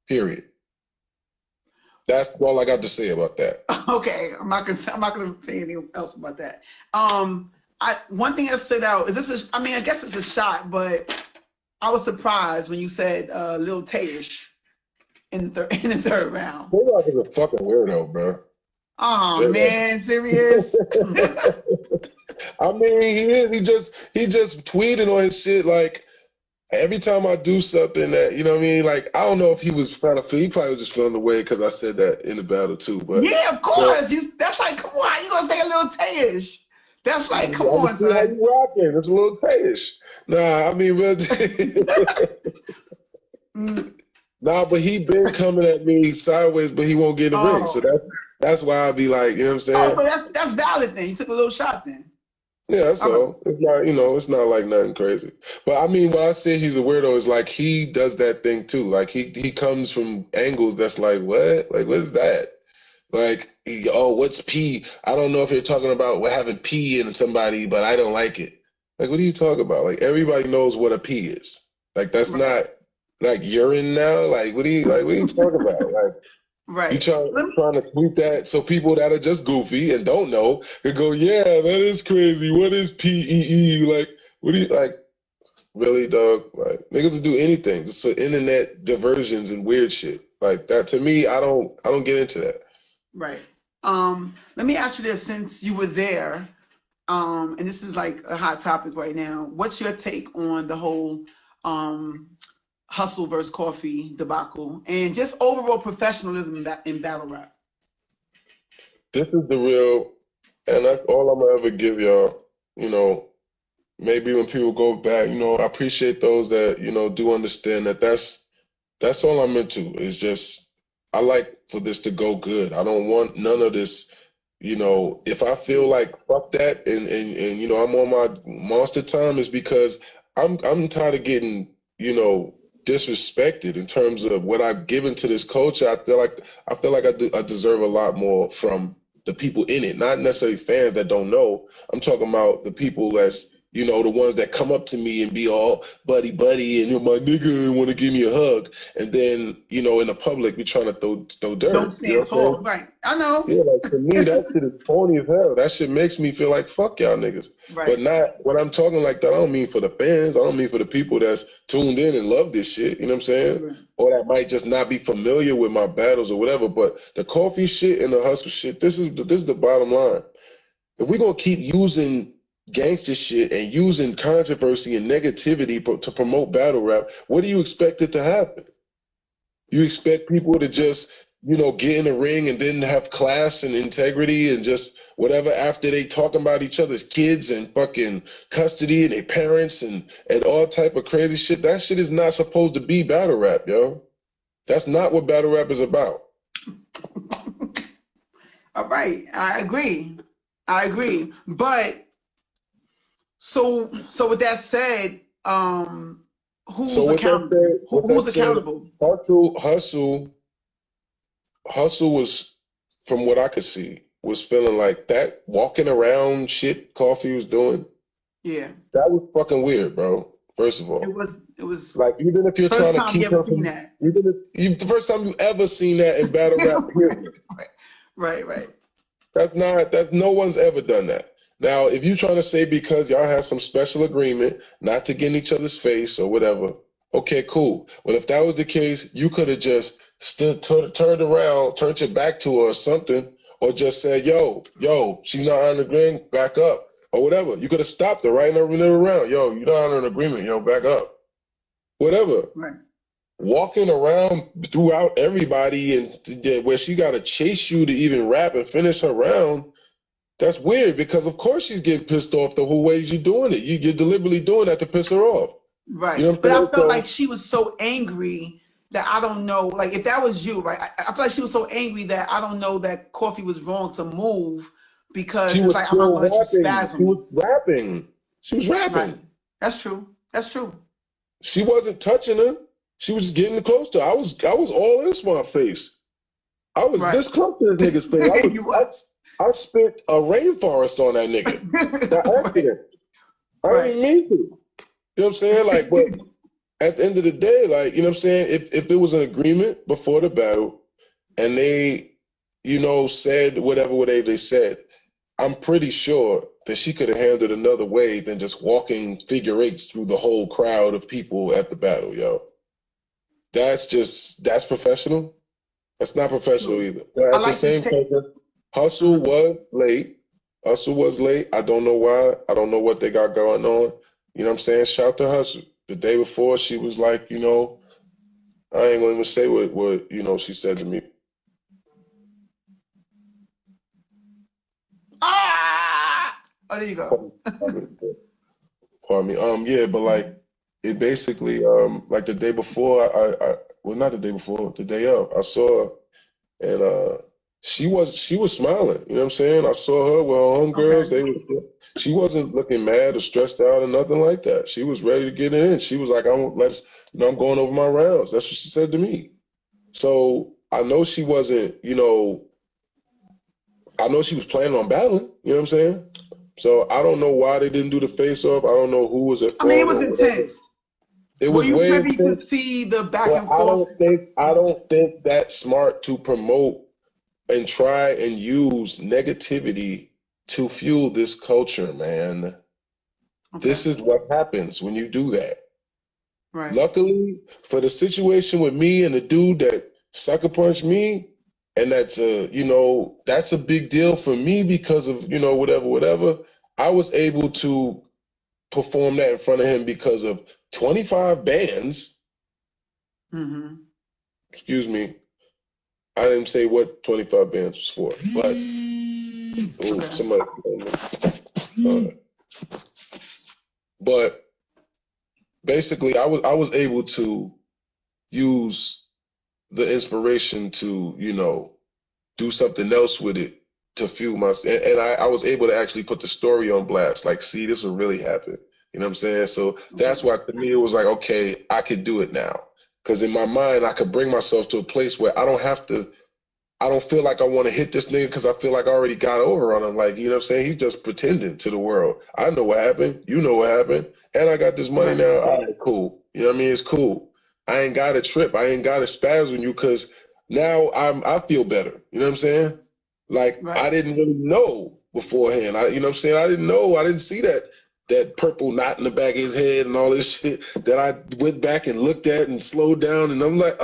Period. That's all I got to say about that. Okay, I'm not gonna say anything else about that. One thing that stood out is this. I mean, I guess it's a shot, but I was surprised when you said Lil Tayish in the third round. Tay Rock is a fucking weirdo, bro. Oh man, serious? I mean, he is. He just tweeted on his shit like every time I do something that, you know what I mean? Like, I don't know if he was trying to feel, he probably was just feeling the way because I said that in the battle too. But yeah, of course. That's like, come on, you gonna say a Lil Tayish? That's like, come on, son. How you rocking? It's a little Tayish. Nah, I mean, nah, but he been coming at me sideways, but he won't get in the ring. So that's why I'll be like, you know what I'm saying? Oh, so that's valid then. You took a little shot then. Yeah, that's all. It's not, it's not like nothing crazy. But I mean, when I say he's a weirdo, it's like he does that thing too. Like he comes from angles that's like, what? Like, what is that? Like, what's P? I don't know if you're talking about having P in somebody, but I don't like it. Like, what are you talking about? Like, everybody knows what a P is. Like, that's not like urine now. Like, what are you talking about? Like, right. You trying to tweet that so people that are just goofy and don't know could go, yeah, that is crazy. What is PEE? Like, what do you like? Really, dog? Like, niggas will do anything just for internet diversions and weird shit. Like that. To me, I don't get into that. Right. Let me ask you this: since you were there, and this is like a hot topic right now, what's your take on the whole hustle versus coffee debacle and just overall professionalism in battle rap? This is the real, and that's all I'm gonna ever give y'all. Maybe when people go back, I appreciate those that do understand that that's all I'm into. Is just I like for this to go good. I don't want none of this. If I feel like fuck that and I'm on my monster time, is because I'm tired of getting disrespected in terms of what I've given to this culture. I feel like I deserve a lot more from the people in it, not necessarily fans that don't know. I'm talking about the people that's the ones that come up to me and be all buddy and you're my nigga and want to give me a hug, and then in the public be trying to throw dirt. Don't stand tall, right? I know. Yeah, like to me that shit is corny as hell. That shit makes me feel like fuck y'all niggas. Right. But not when I'm talking like that. I don't mean for the fans. I don't mean for the people that's tuned in and love this shit. You know what I'm saying? Right. Or that might just not be familiar with my battles or whatever. But the coffee shit and the hustle shit. This is the bottom line. If we're gonna keep using gangster shit and using controversy and negativity to promote battle rap, what do you expect it to happen? You expect people to just, get in the ring and then have class and integrity and just whatever after they talking about each other's kids and fucking custody and their parents and all type of crazy shit? That shit is not supposed to be battle rap, yo. That's not what battle rap is about. All right, I agree. But so with that said, who's accountable? Hustle was, from what I could see, was feeling like that walking around shit Coffee was doing. Yeah, that was fucking weird, bro. First of all, it was like, even if you're trying to keep up, even if the first time you ever seen that in battle rap, period. Right. That no one's ever done that. Now, if you're trying to say because y'all have some special agreement not to get in each other's face or whatever, okay, cool. Well, if that was the case, you could have just turned around, turned your back to her or something, or just said, yo, she's not on the ring, back up, or whatever. You could have stopped her right in the middle round. Yo, you're not on an agreement, yo, back up. Whatever. Right. Walking around throughout everybody and where she got to chase you to even rap and finish her round, that's weird, because of course she's getting pissed off the whole way you're doing it. You're deliberately doing that to piss her off. Right. But I felt like she was so angry that I don't know, like if that was you, right? I feel like she was so angry that I don't know that Coffee was wrong to move, because she it's was like I'm not going to let you spasm. She was rapping. Right. That's true. She wasn't touching her. She was just getting close to her. I was all in my face. I was this close to this nigga's face. I spit a rainforest on that nigga. By accident. I didn't mean to. You know what I'm saying? Like, but at the end of the day, like, you know what I'm saying? If there was an agreement before the battle and they, you know, said whatever they said, I'm pretty sure that she could have handled another way than just walking figure eights through the whole crowd of people at the battle, yo. That's professional. That's not professional either. But at the same time, Hustle was late. Hustle was late. I don't know why. I don't know what they got going on. You know what I'm saying? Shout to Hustle. The day before, she was like, you know, I ain't gonna even say what you know she said to me. Ah! Oh, there you go. Pardon me. Yeah, but like it basically, like the day before, I well, not the day before, the day of, I saw her, and she was smiling. You know what I'm saying? I saw her with her homegirls. Okay. She wasn't looking mad or stressed out or nothing like that. She was ready to get in. She was like, I'm going over my rounds. That's what she said to me. So I know she wasn't, you know, I know she was planning on battling. You know what I'm saying? So I don't know why they didn't do the face-off. I don't know who was at fault. I mean, it was intense. It was way intense. To see the back and forth? I don't think that's smart to promote and try and use negativity to fuel this culture, man. Okay. This is what happens when you do that. Right. Luckily, for the situation with me and the dude that sucker punched me, and that's a big deal for me because of, you know, whatever. I was able to perform that in front of him because of 25 bands. Mm-hmm. Excuse me. I didn't say what 25 bands was for, but somebody. But basically, I was able to use the inspiration to, you know, do something else with it to fuel my, and I was able to actually put the story on blast. Like, see, this will really happen. You know what I'm saying? So that's why to me it was like, okay, I could do it now. Because in my mind, I could bring myself to a place where I don't feel like I want to hit this nigga because I feel like I already got over on him. Like, you know what I'm saying? He's just pretending to the world. I know what happened. You know what happened. And I got this money now. All right, cool. You know what I mean? It's cool. I ain't got to trip. I ain't got to spaz on you because now I feel better. You know what I'm saying? Like, I didn't really know beforehand. You know what I'm saying? I didn't know. I didn't see that purple knot in the back of his head and all this shit that I went back and looked at and slowed down. And I'm like,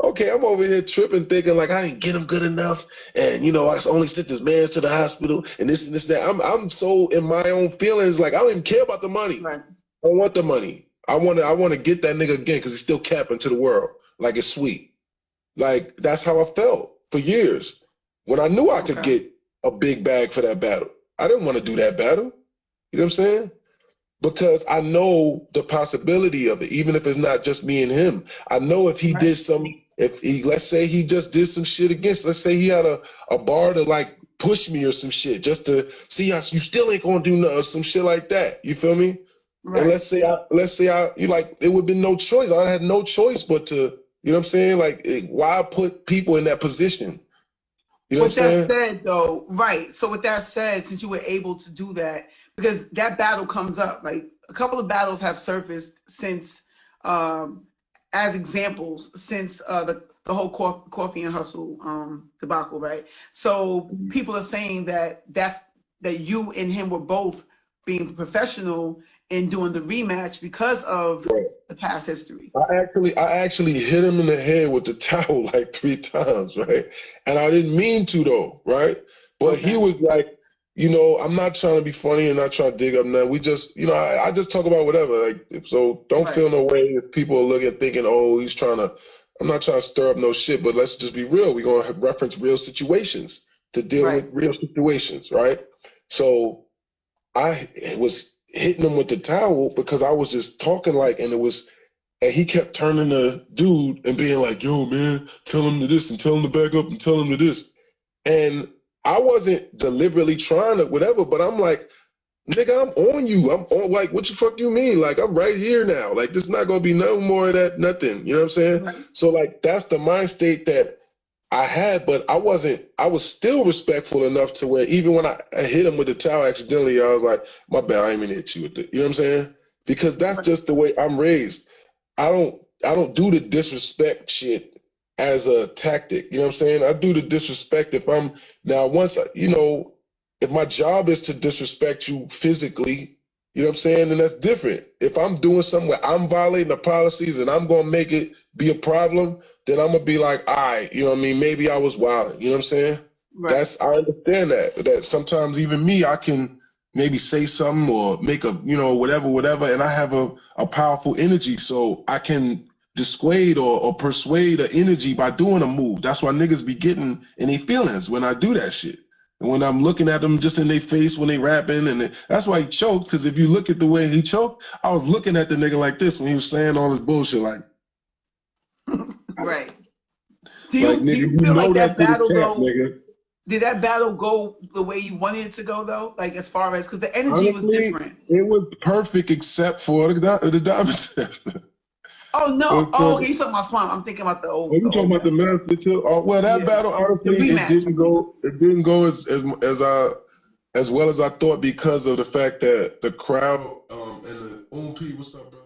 okay, I'm over here tripping, thinking like I didn't get him good enough, and you know I only sent this man to the hospital, and this and this that. I'm so in my own feelings, like I don't even care about the money. Right. I don't want the money. I want to get that nigga again because he's still capping to the world like it's sweet. Like that's how I felt for years when I knew I could get a big bag for that battle. I didn't want to do that battle. You know what I'm saying? Because I know the possibility of it, even if it's not just me and him. I know if he did let's say he just did some shit against, let's say he had a bar to like push me or some shit just to see how you still ain't gonna do nothing, some shit like that. You feel me? Right. And let's say you like, it would be no choice. I had no choice but to, you know what I'm saying? Like, why put people in that position? You know what I'm saying? With that said, though, right. So with that said, since you were able to do that, because that battle comes up, like a couple of battles have surfaced since, as examples, since the whole Coffee and Hustle debacle, right? So people are saying that you and him were both being professional in doing the rematch because of the past history. I actually hit him in the head with the towel like 3 times, right? And I didn't mean to though, right? But he was like, you know, I'm not trying to be funny and not trying to dig up nothing. We just, you know, I just talk about whatever. Like, so don't feel no way if people are looking thinking, oh, I'm not trying to stir up no shit, but let's just be real. We're going to reference real situations to deal with real situations, right? So I was hitting him with the towel because I was just talking and he kept turning the dude and being like, yo, man, tell him to this and tell him to back up and tell him to this. And I wasn't deliberately trying to whatever, but I'm like, nigga, I'm on you. I'm on, like, what the fuck you mean? Like, I'm right here now. Like, there's not going to be no more of that, nothing. You know what I'm saying? Right. So, like, that's the mind state that I had, but I was still respectful enough to where even when I hit him with the towel accidentally, I was like, my bad, I ain't mean to hit you with it. You know what I'm saying? Because that's just the way I'm raised. I don't do the disrespect shit as a tactic. You know what I'm saying? I do the disrespect if I'm now once you know, if my job is to disrespect you physically, you know what I'm saying, then that's different. If I'm doing something where I'm violating the policies and I'm gonna make it be a problem, then I'm gonna be like, all right, you know what I mean? Maybe I was wild. You know what I'm saying? Right. I understand that sometimes even me, I can maybe say something or make a, you know, whatever, and I have a powerful energy, so I can dissuade or persuade an energy by doing a move. That's why niggas be getting in their feelings when I do that shit. And when I'm looking at them just in their face when they rapping, and that's why he choked, because if you look at the way he choked, I was looking at the nigga like this when he was saying all this bullshit, like. Right. Do you feel like that battle, though, nigga. Did that battle go the way you wanted it to go, though? Like, as far as, because the energy was different. It was perfect except for the diamond tester. Oh, no. Oh, you talking about Swamp. I'm thinking about the old. You talking about the master too? Oh, well, that battle, honestly, it didn't go as well as I thought because of the fact that the crowd and the OMP, what's up, bro?